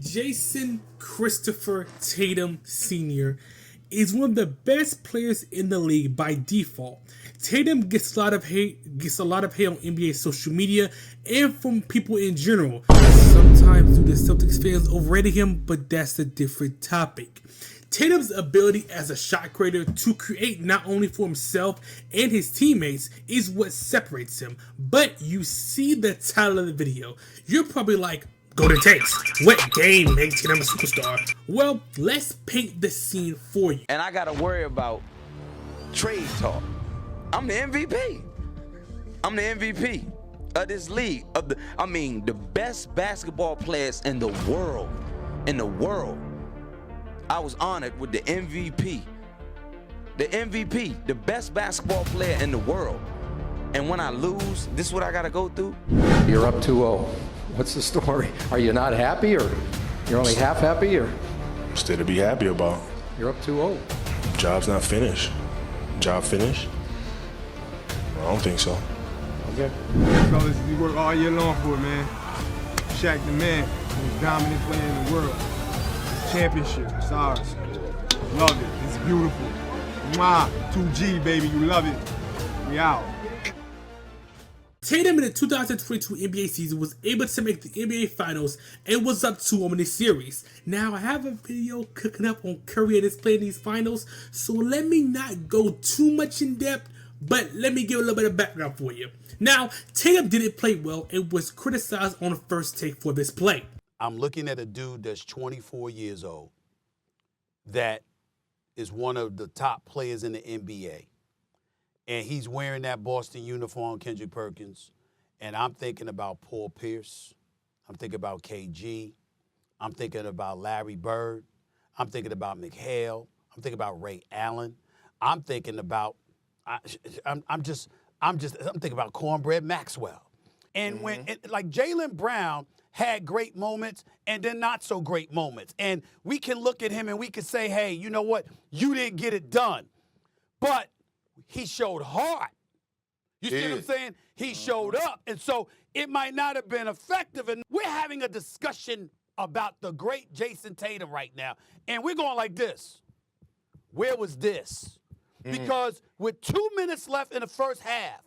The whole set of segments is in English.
Jason Christopher Tatum Sr. is one of the best players in the league by default. Tatum gets a lot of hate on NBA social media and from people in general. Sometimes do the Celtics fans overrated him, but that's a different topic. Tatum's ability as a shot creator to create not only for himself and his teammates is what separates him. But you see the title of the video, you're probably like, go to taste. What game makes Tatum a superstar? Well, let's paint the scene for you. And I gotta worry about trade talk. I'm the MVP. I'm the MVP of this league. The best basketball players in the world. I was honored with the MVP. The MVP, the best basketball player in the world. And when I lose, this is what I gotta go through. You're up 2-0. What's the story? Are you not happy, or you're only half happy, or? Still to be happy about. You're up 2-0. Job's not finished. Job finished? I don't think so. Okay. Fellas, we work all year long for it, man. Shaq the man, most dominant player in the world. Championship, it's ours. Love it, it's beautiful. Mwah, 2G, baby, you love it. We out. Tatum in the 2022 NBA season was able to make the NBA Finals and was up 2-0 in this series. Now, I have a video cooking up on Curry and his play in these finals, so let me not go too much in depth, but let me give a little bit of background for you. Now, Tatum didn't play well and was criticized on the first take for this play. I'm looking at a dude that's 24 years old that is one of the top players in the NBA. And he's wearing that Boston uniform, Kendrick Perkins. And I'm thinking about Paul Pierce. I'm thinking about KG. I'm thinking about Larry Bird. I'm thinking about McHale. I'm thinking about Ray Allen. I'm thinking about, I'm thinking about Cornbread Maxwell. And when, like Jaylen Brown had great moments and then not so great moments. And we can look at him and we can say, hey, you know what? You didn't get it done. But he showed heart. You see what I'm saying? He showed up. And so it might not have been effective. And we're having a discussion about the great Jason Tatum right now. And we're going like this. Where was this? Because with 2 minutes left in the first half,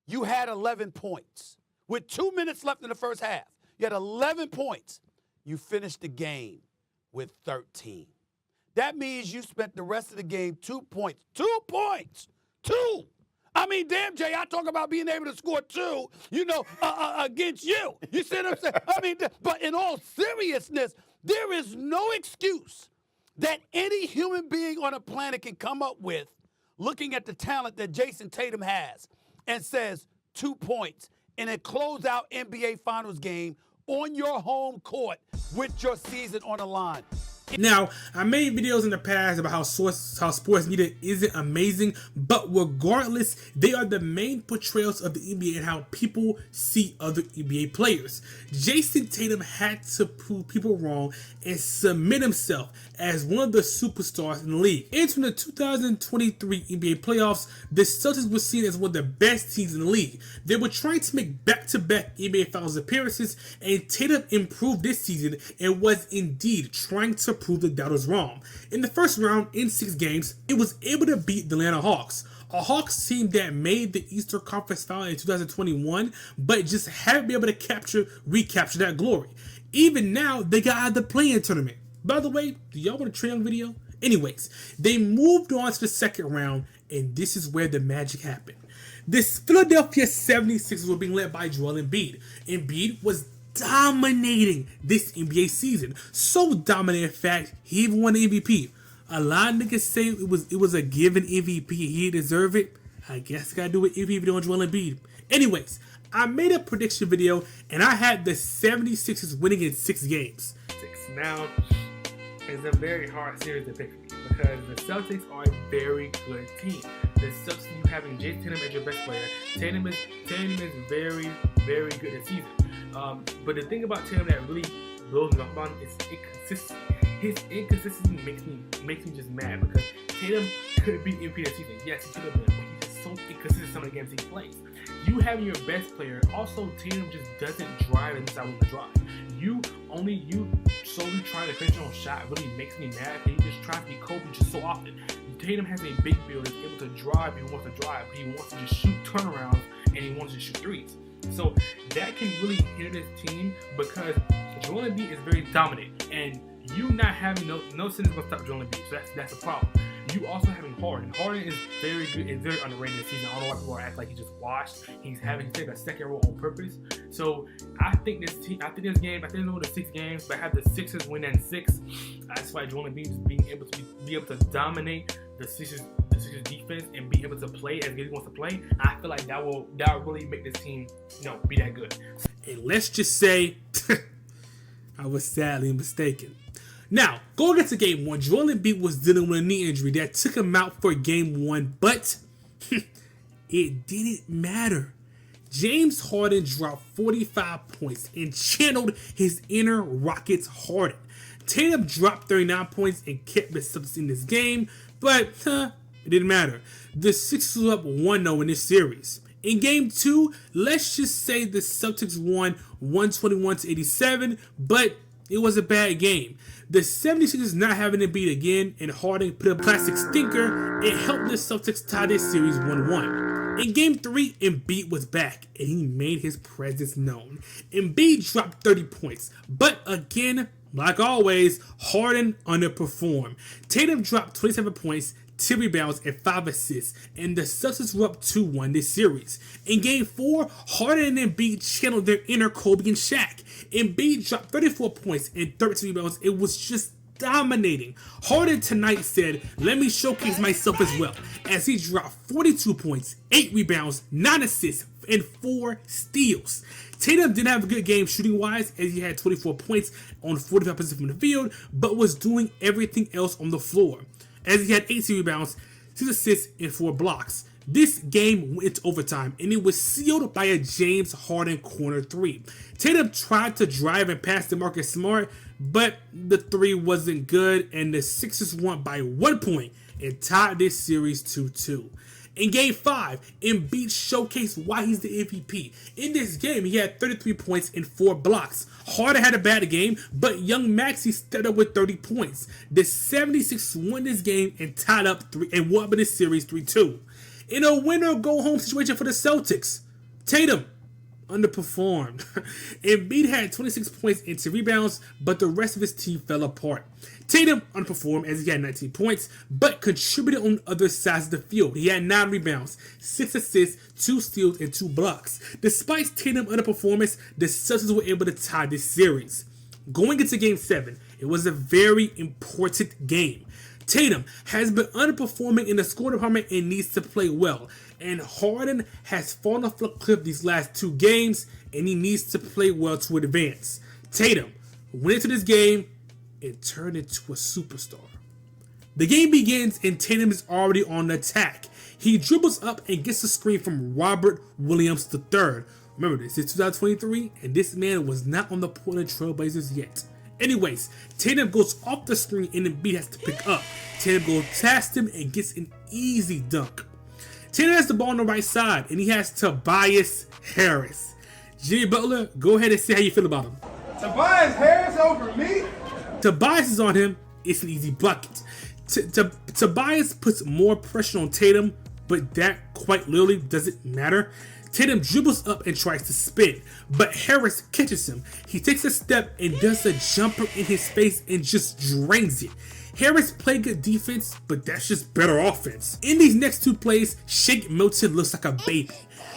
you had 11 points. With 2 minutes left in the first half, you had 11 points. You finished the game with 13. That means you spent the rest of the game 2 points. 2 points. 2. I mean, damn, Jay, I talk about being able to score 2, against you. You see what I'm saying? I mean, but in all seriousness, there is no excuse that any human being on the planet can come up with looking at the talent that Jason Tatum has and says 2 points in a closeout NBA Finals game on your home court with your season on the line. Now, I made videos in the past about how sports media isn't amazing, but regardless, they are the main portrayals of the NBA and how people see other NBA players. Jason Tatum had to prove people wrong and submit himself as one of the superstars in the league. Entering the 2023 NBA playoffs, the Celtics were seen as one of the best teams in the league. They were trying to make back-to-back NBA Finals appearances, and Tatum improved this season and was indeed trying to prove the doubters wrong. In the first round, in 6 games, it was able to beat the Atlanta Hawks, a Hawks team that made the Eastern Conference Final in 2021, but just haven't been able to recapture that glory. Even now, they got out of the play-in tournament. By the way, do y'all want a Trae Young video? Anyways, they moved on to the second round, and this is where the magic happened. This Philadelphia 76ers were being led by Joel Embiid. Embiid was dominating this NBA season. So dominant, in fact, he even won the MVP. A lot of niggas say it was a given MVP. He deserved it. I guess I gotta do an MVP video on Joel Embiid. Anyways, I made a prediction video and I had the 76ers winning in 6 games. Now, it's a very hard series to pick because the Celtics are a very good team. The Celtics, you having Jason Tatum as your best player. Tatum is very, very good this season. But the thing about Tatum that really blows me up on is inconsistency. His inconsistency makes me just mad because Tatum could be MVP this season. Yes, he could have been, but he's just so inconsistent some of the games he plays. You having your best player, also Tatum just doesn't drive inside with the drive. you slowly trying to finish your own shot really makes me mad. He just tries to be Kobe just so often. Tatum has a big build, is able to drive. He wants to drive. He wants to just shoot turnarounds, and he wants to shoot threes. So that can really hinder this team because Joel Embiid is very dominant, and you not having no center is gonna stop Joel Embiid. So that's a problem. You also having Harden. Harden is very good and very underrated this season. I don't know why people are acting like he just washed. He's taken a second role on purpose. So I think this game, I think it's over the 6 games, but I have the Sixers win in 6. That's why Joel Embiid is being able to dominate the Sixers defense and be able to play as good as he wants to play. I feel like that will really make this team, be that good. And let's just say I was sadly mistaken. Now, going into game 1, Joel Embiid was dealing with a knee injury that took him out for game 1, but it didn't matter. James Harden dropped 45 points and channeled his inner Rockets Harden. Tatum dropped 39 points and kept the Celtics in this game, but it didn't matter. The Sixers were up 1-0 in this series. In game 2, let's just say the Celtics won 121-87, but it was a bad game. The 76ers not having to beat again, and Harden put a plastic stinker and helped the Celtics tie this series 1-1. In game 3, Embiid was back, and he made his presence known. Embiid dropped 30 points, but again, like always, Harden underperformed. Tatum dropped 27 points, 10 rebounds, and 5 assists, and the Celtics were up 2-1 this series. In game 4, Harden and Embiid channeled their inner Kobe and Shaq. Embiid dropped 34 points and 13 rebounds. It was just dominating. Harden tonight said, "Let me showcase myself as well," as he dropped 42 points, 8 rebounds, 9 assists, and 4 steals. Tatum didn't have a good game shooting-wise, as he had 24 points on 45% from the field, but was doing everything else on the floor, as he had 18 rebounds, 6 assists, and 4 blocks. This game went into overtime, and it was sealed by a James Harden corner 3. Tatum tried to drive and pass to Marcus Smart, but the 3 wasn't good, and the Sixers won by 1 point and tied this series 2-2. In game 5, Embiid showcased why he's the MVP. In this game, he had 33 points and 4 blocks. Harden had a bad game, but young Maxey stepped up with 30 points. The 76ers won this game and tied up 3 and won this series 3-2. In a winner-go-home situation for the Celtics, Tatum underperformed. Embiid had 26 points and 10 rebounds, but the rest of his team fell apart. Tatum underperformed as he had 19 points, but contributed on other sides of the field. He had 9 rebounds, 6 assists, 2 steals, and 2 blocks. Despite Tatum's underperformance, the Celtics were able to tie this series. Going into Game 7, it was a very important game. Tatum has been underperforming in the scoring department and needs to play well. And Harden has fallen off the cliff these last 2 games, and he needs to play well to advance. Tatum went into this game and turned into a superstar. The game begins and Tatum is already on the attack. He dribbles up and gets a screen from Robert Williams III. Remember, this is 2023, and this man was not on the Portland Trailblazers yet. Anyways, Tatum goes off the screen and Embiid has to pick up. Tatum goes past him and gets an easy dunk. Tatum has the ball on the right side and he has Tobias Harris. Jimmy Butler, go ahead and say how you feel about him. Tobias Harris over me? Tobias is on him. It's an easy bucket. Tobias puts more pressure on Tatum, but that quite literally doesn't matter. Tatum dribbles up and tries to spin, but Harris catches him. He takes a step and does a jumper in his face and just drains it. Harris played good defense, but that's just better offense. In these next 2 plays, Shake Milton looks like a baby.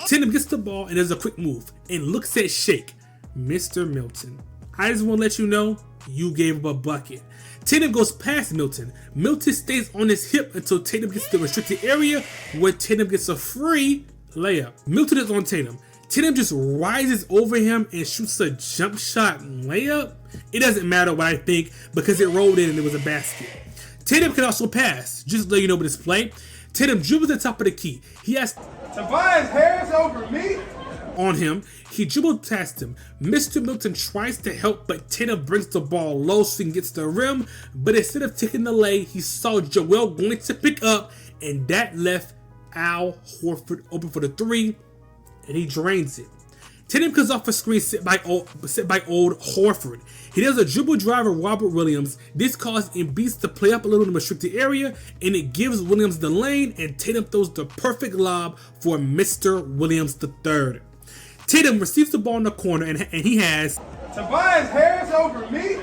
Tatum gets the ball and does a quick move and looks at Shake. Mr. Milton, I just want to let you know, you gave up a bucket. Tatum goes past Milton. Milton stays on his hip until Tatum gets to the restricted area where Tatum gets a free layup. Milton is on Tatum. Tatum just rises over him and shoots a jump shot layup. It doesn't matter what I think because it rolled in and it was a basket. Tatum can also pass. Just to let you know about this play, Tatum dribbles the top of the key. He has Tobias Harris over me? On him. He dribbled past him. Mr. Milton tries to help, but Tatum brings the ball low so he gets to the rim. But instead of taking the lay, he saw Joel going to pick up, and that left Al Horford open for the 3, and he drains it. Tatum comes off a screen set by old Horford. He does a dribble drive of Robert Williams. This causes Embiid to play up a little in the restricted area, and it gives Williams the lane, and Tatum throws the perfect lob for Mr. Williams III. Tatum receives the ball in the corner, and he has Tobias Harris over me?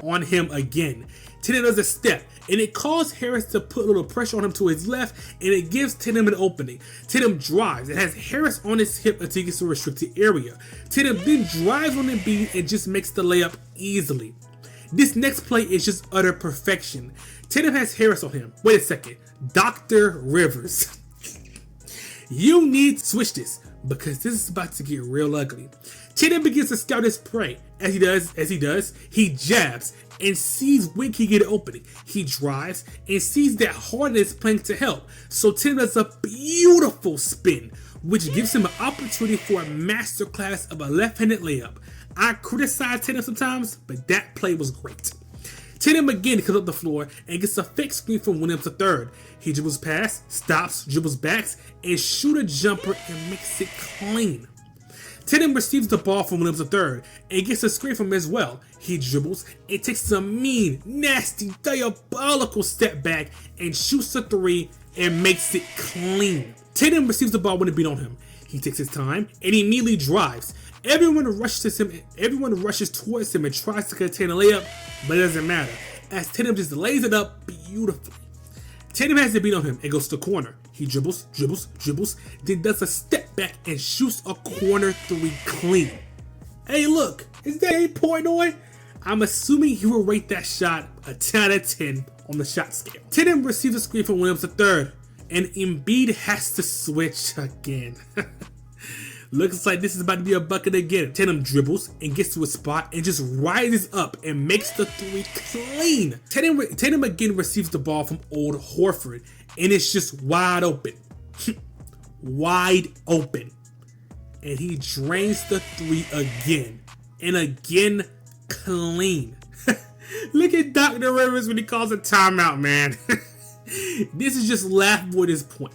on him again. Tatum does a step, and it causes Harris to put a little pressure on him to his left, and it gives Tatum an opening. Tatum drives and has Harris on his hip until he gets to a restricted area. Tatum then drives on Embiid and just makes the layup easily. This next play is just utter perfection. Tatum has Harris on him. Wait a second. Dr. Rivers. You need to switch this, because this is about to get real ugly. Tatum begins to scout his prey. As he does, he jabs and sees when he get an opening. He drives and sees that Harden is playing to help. So Tatum does a beautiful spin, which gives him an opportunity for a masterclass of a left-handed layup. I criticize Tatum sometimes, but that play was great. Tatum again comes up the floor and gets a fake screen from Williams III. He dribbles past, stops, dribbles backs, and shoots a jumper and makes it clean. Tatum receives the ball from Williams III and gets a screen from him as well. He dribbles and takes a mean, nasty, diabolical step back and shoots a three and makes it clean. Tatum receives the ball when it beat on him. He takes his time and he immediately drives. Everyone rushes towards him and tries to contain a layup, but it doesn't matter, as Tatum just lays it up beautifully. Tatum has the beat on him and goes to the corner. He dribbles, then does a step back and shoots a corner three clean. Hey look, is that 8 Portnoy? I'm assuming he will rate that shot a 10 out of 10 on the shot scale. Tatum receives a screen from Williams III, and Embiid has to switch again. Looks like this is about to be a bucket again. Tatum dribbles and gets to a spot and just rises up and makes the three clean. Tatum again receives the ball from old Horford, and it's just wide open. Wide open. And he drains the three again. And again, clean. Look at Dr. Rivers when he calls a timeout, man. This is just laughable at this point.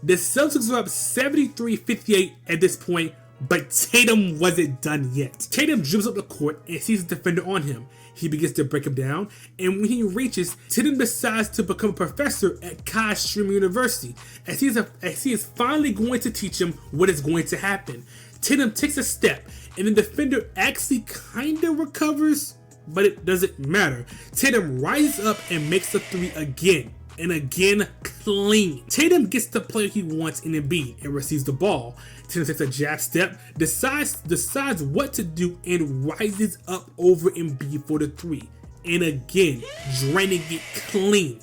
The Celtics were up 73-58 at this point, but Tatum wasn't done yet. Tatum dribbles up the court and sees the defender on him. He begins to break him down, and when he reaches, Tatum decides to become a professor at Kai Streamer University, as he is finally going to teach him what is going to happen. Tatum takes a step, and the defender actually kinda recovers, but it doesn't matter. Tatum rises up and makes the three again. And again, clean. Tatum gets the play he wants in Embiid and receives the ball. Tatum takes a jab step, decides what to do, and rises up over Embiid for the three. And again, draining it clean.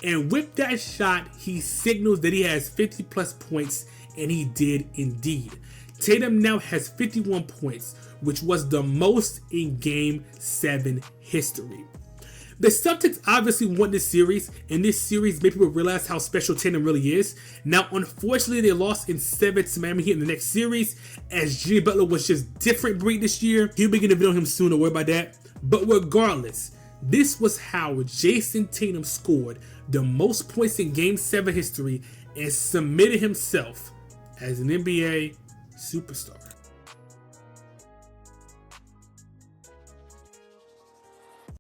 And with that shot, he signals that he has 50 plus points, and he did indeed. Tatum now has 51 points, which was the most in Game 7 history. The Celtics obviously won this series, and this series made people realize how special Tatum really is. Now, unfortunately, they lost in 7 to Miami Heat in the next series, as Jimmy Butler was just different breed this year. He'll be getting a video on him soon, don't worry about that. But regardless, this was how Jason Tatum scored the most points in Game 7 history and cemented himself as an NBA superstar.